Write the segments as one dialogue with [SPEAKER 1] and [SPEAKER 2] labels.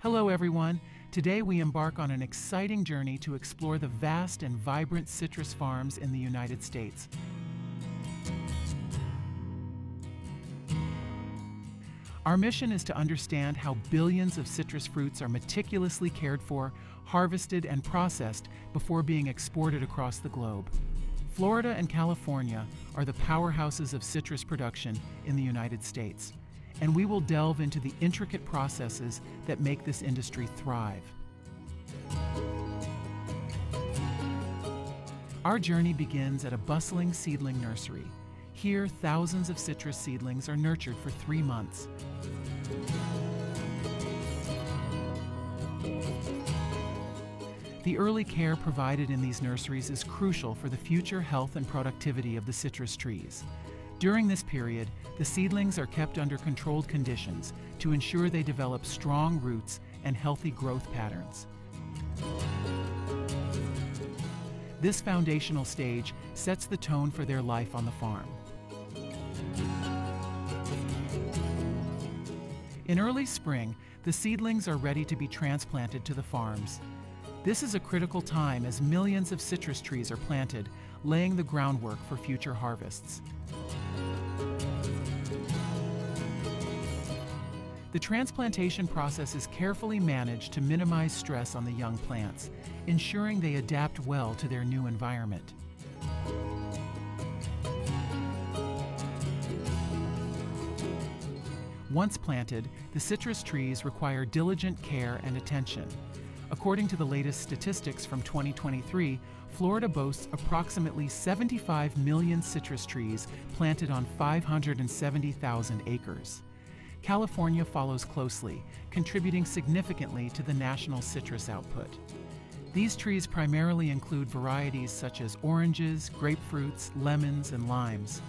[SPEAKER 1] Hello, everyone. Today we embark on an exciting journey to explore the vast and vibrant citrus farms in the United States. Our mission is to understand how billions of citrus fruits are meticulously cared for, harvested, and processed before being exported across the globe. Florida and California are the powerhouses of citrus production in the United States, and we will delve into the intricate processes that make this industry thrive. Our journey begins at a bustling seedling nursery. Here, thousands of citrus seedlings are nurtured for 3 months. The early care provided in these nurseries is crucial for the future health and productivity of the citrus trees. During this period, the seedlings are kept under controlled conditions to ensure they develop strong roots and healthy growth patterns. This foundational stage sets the tone for their life on the farm. In early spring, the seedlings are ready to be transplanted to the farms. This is a critical time as millions of citrus trees are planted, laying the groundwork for future harvests. The transplantation process is carefully managed to minimize stress on the young plants, ensuring they adapt well to their new environment. Once planted, the citrus trees require diligent care and attention. According to the latest statistics from 2023, Florida boasts approximately 75 million citrus trees planted on 570,000 acres. California follows closely, contributing significantly to the national citrus output. These trees primarily include varieties such as oranges, grapefruits, lemons, and limes.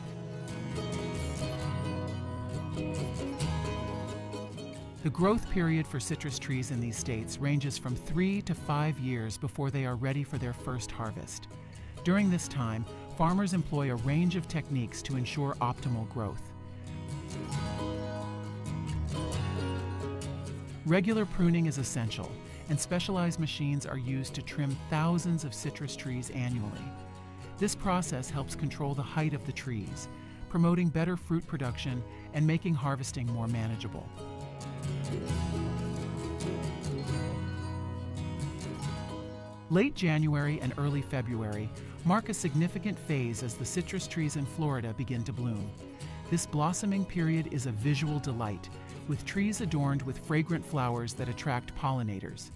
[SPEAKER 1] The growth period for citrus trees in these states ranges from 3 to 5 years before they are ready for their first harvest. During this time, farmers employ a range of techniques to ensure optimal growth. Regular pruning is essential, and specialized machines are used to trim thousands of citrus trees annually. This process helps control the height of the trees, promoting better fruit production and making harvesting more manageable. Late January and early February mark a significant phase as the citrus trees in Florida begin to bloom. This blossoming period is a visual delight, with trees adorned with fragrant flowers that attract pollinators.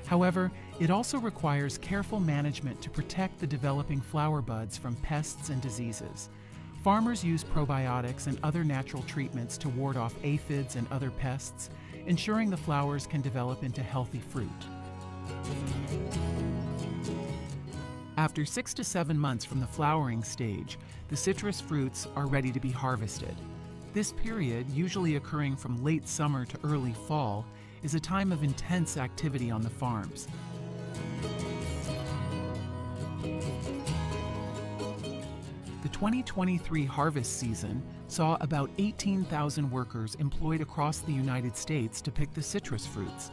[SPEAKER 1] However, it also requires careful management to protect the developing flower buds from pests and diseases. Farmers use probiotics and other natural treatments to ward off aphids and other pests, ensuring the flowers can develop into healthy fruit. After 6 to 7 months from the flowering stage, the citrus fruits are ready to be harvested. This period, usually occurring from late summer to early fall, is a time of intense activity on the farms. The 2023 harvest season saw about 18,000 workers employed across the United States to pick the citrus fruits.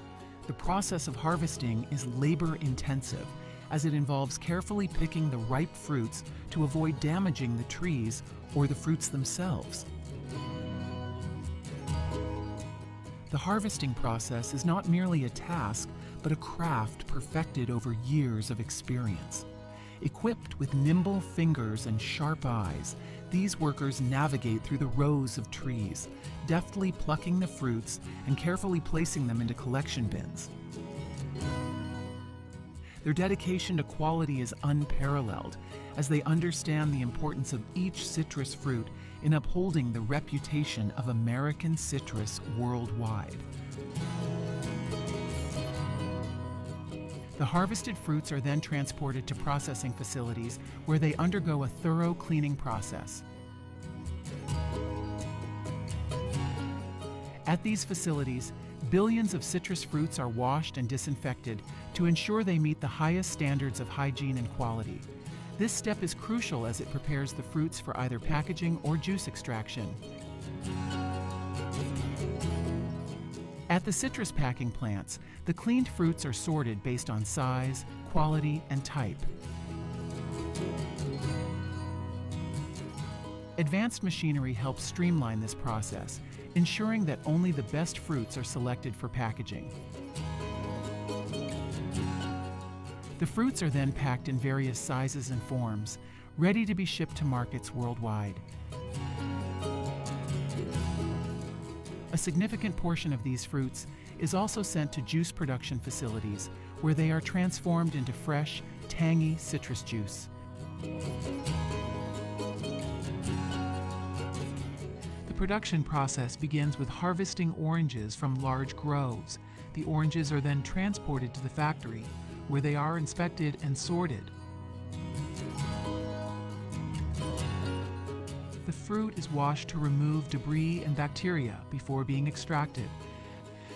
[SPEAKER 1] The process of harvesting is labor-intensive, as it involves carefully picking the ripe fruits to avoid damaging the trees or the fruits themselves. The harvesting process is not merely a task, but a craft perfected over years of experience. Equipped with nimble fingers and sharp eyes, these workers navigate through the rows of trees, deftly plucking the fruits and carefully placing them into collection bins. Their dedication to quality is unparalleled, as they understand the importance of each citrus fruit in upholding the reputation of American citrus worldwide. The harvested fruits are then transported to processing facilities where they undergo a thorough cleaning process. At these facilities, billions of citrus fruits are washed and disinfected to ensure they meet the highest standards of hygiene and quality. This step is crucial as it prepares the fruits for either packaging or juice extraction. At the citrus packing plants, the cleaned fruits are sorted based on size, quality, and type. Advanced machinery helps streamline this process, ensuring that only the best fruits are selected for packaging. The fruits are then packed in various sizes and forms, ready to be shipped to markets worldwide. A significant portion of these fruits is also sent to juice production facilities, where they are transformed into fresh, tangy citrus juice. The production process begins with harvesting oranges from large groves. The oranges are then transported to the factory, where they are inspected and sorted. The fruit is washed to remove debris and bacteria before being extracted.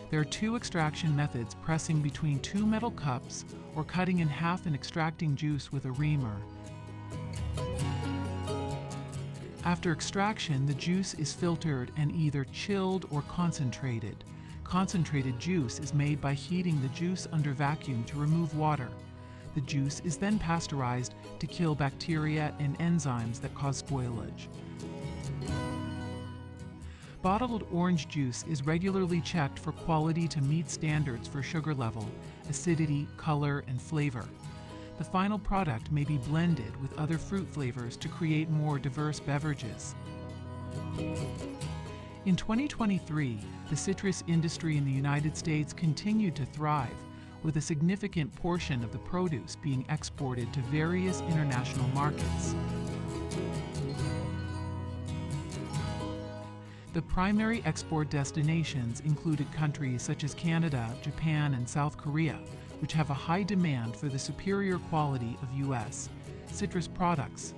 [SPEAKER 1] There are two extraction methods: pressing between two metal cups or cutting in half and extracting juice with a reamer. After extraction, the juice is filtered and either chilled or concentrated. Concentrated juice is made by heating the juice under vacuum to remove water. The juice is then pasteurized to kill bacteria and enzymes that cause spoilage. Bottled orange juice is regularly checked for quality to meet standards for sugar level, acidity, color, and flavor. The final product may be blended with other fruit flavors to create more diverse beverages. In 2023, the citrus industry in the United States continued to thrive, with a significant portion of the produce being exported to various international markets. The primary export destinations included countries such as Canada, Japan, and South Korea, which have a high demand for the superior quality of U.S. citrus products.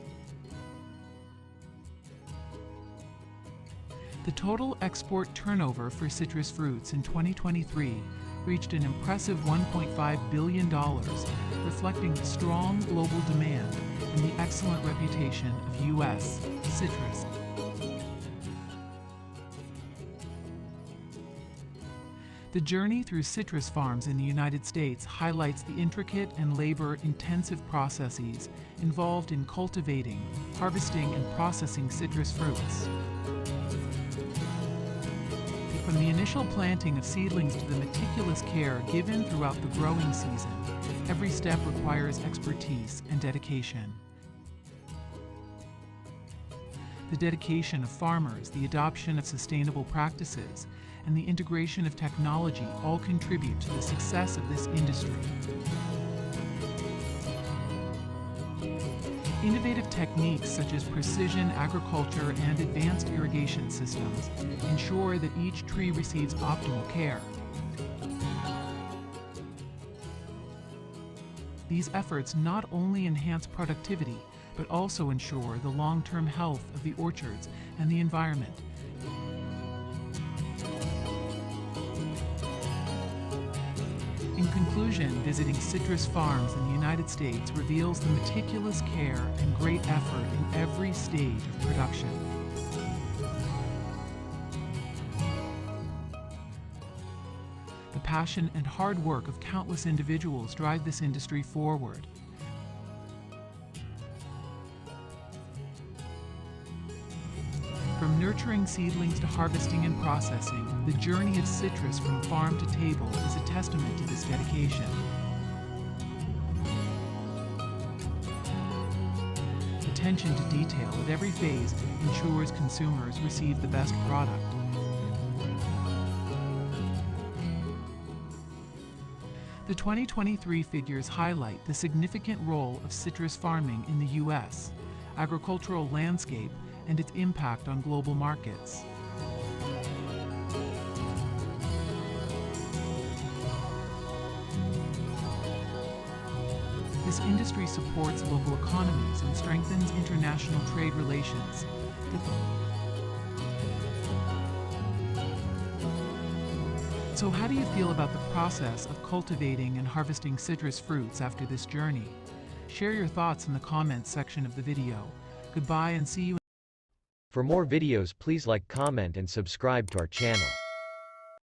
[SPEAKER 1] The total export turnover for citrus fruits in 2023 reached an impressive $1.5 billion, reflecting the strong global demand and the excellent reputation of U.S. citrus. The journey through citrus farms in the United States highlights the intricate and labor-intensive processes involved in cultivating, harvesting, and processing citrus fruits. From the initial planting of seedlings to the meticulous care given throughout the growing season, every step requires expertise and dedication. The dedication of farmers, the adoption of sustainable practices, and the integration of technology all contribute to the success of this industry. Innovative techniques such as precision agriculture and advanced irrigation systems ensure that each tree receives optimal care. These efforts not only enhance productivity, but also ensure the long-term health of the orchards and the environment. In conclusion, visiting citrus farms in the United States reveals the meticulous care and great effort in every stage of production. The passion and hard work of countless individuals drive this industry forward. From nurturing seedlings to harvesting and processing, the journey of citrus from farm to table is a testament to this dedication. Attention to detail at every phase ensures consumers receive the best product. The 2023 figures highlight the significant role of citrus farming in the U.S. agricultural landscape and its impact on global markets. This industry supports local economies and strengthens international trade relations. So how do you feel about the process of cultivating and harvesting citrus fruits after this journey? Share your thoughts in the comments section of the video. Goodbye and see you.
[SPEAKER 2] For more videos, please like, comment, and subscribe to our channel.